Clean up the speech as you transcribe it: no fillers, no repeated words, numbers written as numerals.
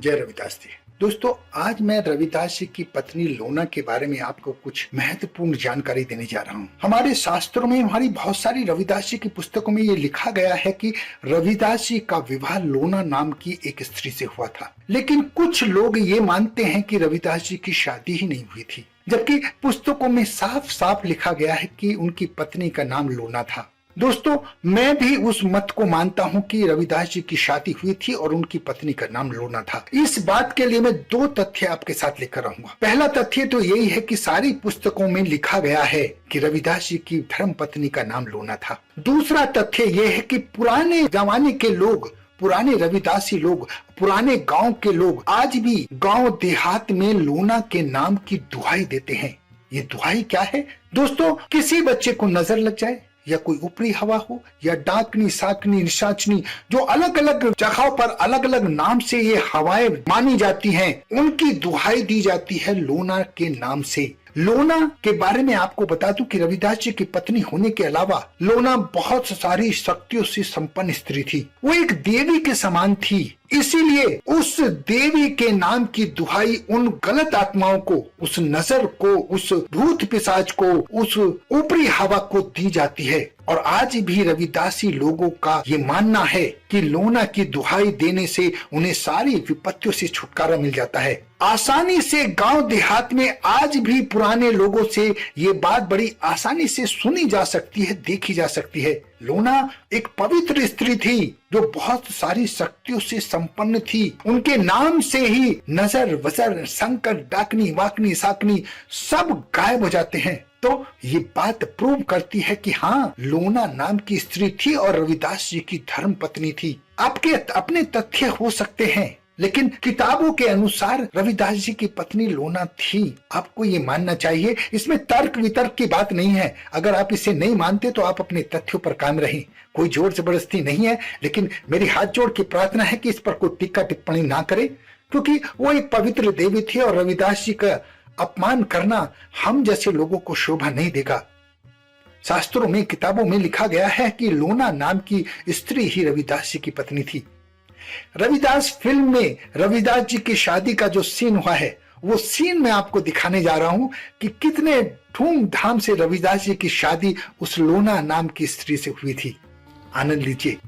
जय रविदास जी। दोस्तों, आज मैं रविदास जी की पत्नी लोना के बारे में आपको कुछ महत्वपूर्ण जानकारी देने जा रहा हूँ। हमारे शास्त्रों में, हमारी बहुत सारी रविदास जी की पुस्तकों में ये लिखा गया है कि रविदास जी का विवाह लोना नाम की एक स्त्री से हुआ था। लेकिन कुछ लोग ये मानते हैं कि रविदास जी की शादी ही नहीं हुई थी, जबकि पुस्तकों में साफ साफ लिखा गया है कि उनकी पत्नी का नाम लोना था। दोस्तों, मैं भी उस मत को मानता हूं कि रविदास जी की शादी हुई थी और उनकी पत्नी का नाम लोना था। इस बात के लिए मैं दो तथ्य आपके साथ लेकर आऊंगा। पहला तथ्य तो यही है कि सारी पुस्तकों में लिखा गया है कि रविदास जी की धर्म पत्नी का नाम लोना था। दूसरा तथ्य यह है कि पुराने जमाने के लोग, पुराने रविदासी लोग, पुराने गांव के लोग आज भी गांव देहात में लोना के नाम की दुहाई देते हैं। ये दुहाई क्या है दोस्तों? किसी बच्चे को नजर लग जाए, या कोई ऊपरी हवा हो, या डाकनी, साकनी, निशाचनी, जो अलग अलग जगहों पर अलग अलग नाम से ये हवाएं मानी जाती हैं, उनकी दुहाई दी जाती है लोना के नाम से। लोना के बारे में आपको बता दूं कि रविदास जी की पत्नी होने के अलावा लोना बहुत सारी शक्तियों से संपन्न स्त्री थी। वो एक देवी के समान थी, इसीलिए उस देवी के नाम की दुहाई उन गलत आत्माओं को, उस नजर को, उस भूत पिशाच को, उस ऊपरी हवा को दी जाती है। और आज भी रविदासी लोगों का ये मानना है कि लोना की दुहाई देने से उन्हें सारी विपत्तियों से छुटकारा मिल जाता है। आसानी से गांव देहात में आज भी पुराने लोगों से ये बात बड़ी आसानी से सुनी जा सकती है, देखी जा सकती है। लोना एक पवित्र स्त्री थी जो बहुत सारी शक्तियों से संपन्न थी। उनके नाम से ही नजर, वजर, संकट, डाकनी, वाकनी, साकनी सब गायब हो जाते हैं। तो ये बात प्रूव करती है कि हाँ, लोना नाम की स्त्री थी और रविदास जी की धर्म पत्नी थी। आपके अपने तथ्य हो सकते हैं, लेकिन किताबों के अनुसार रविदास जी की पत्नी लोना थी। आपको ये मानना चाहिए। इसमें तर्क वितर्क की बात नहीं है। अगर आप इसे नहीं मानते तो आप अपने तथ्यों पर कायम रहें। कोई जोर जबरदस्ती नहीं है, लेकिन मेरी हाथ जोड़ के प्रार्थना है कि इस पर कोई टीका टिप्पणी ना करे, क्योंकि वो एक पवित्र देवी थी और रविदास जी का अपमान करना हम जैसे लोगों को शोभा नहीं देगा। शास्त्रों में, किताबों में लिखा गया है कि लोना नाम की स्त्री ही रविदास जी की पत्नी थी। रविदास फिल्म में रविदास जी की शादी का जो सीन हुआ है, वो सीन मैं आपको दिखाने जा रहा हूं कि कितने धूमधाम से रविदास जी की शादी उस लोना नाम की स्त्री से हुई थी। आनंद लीजिए।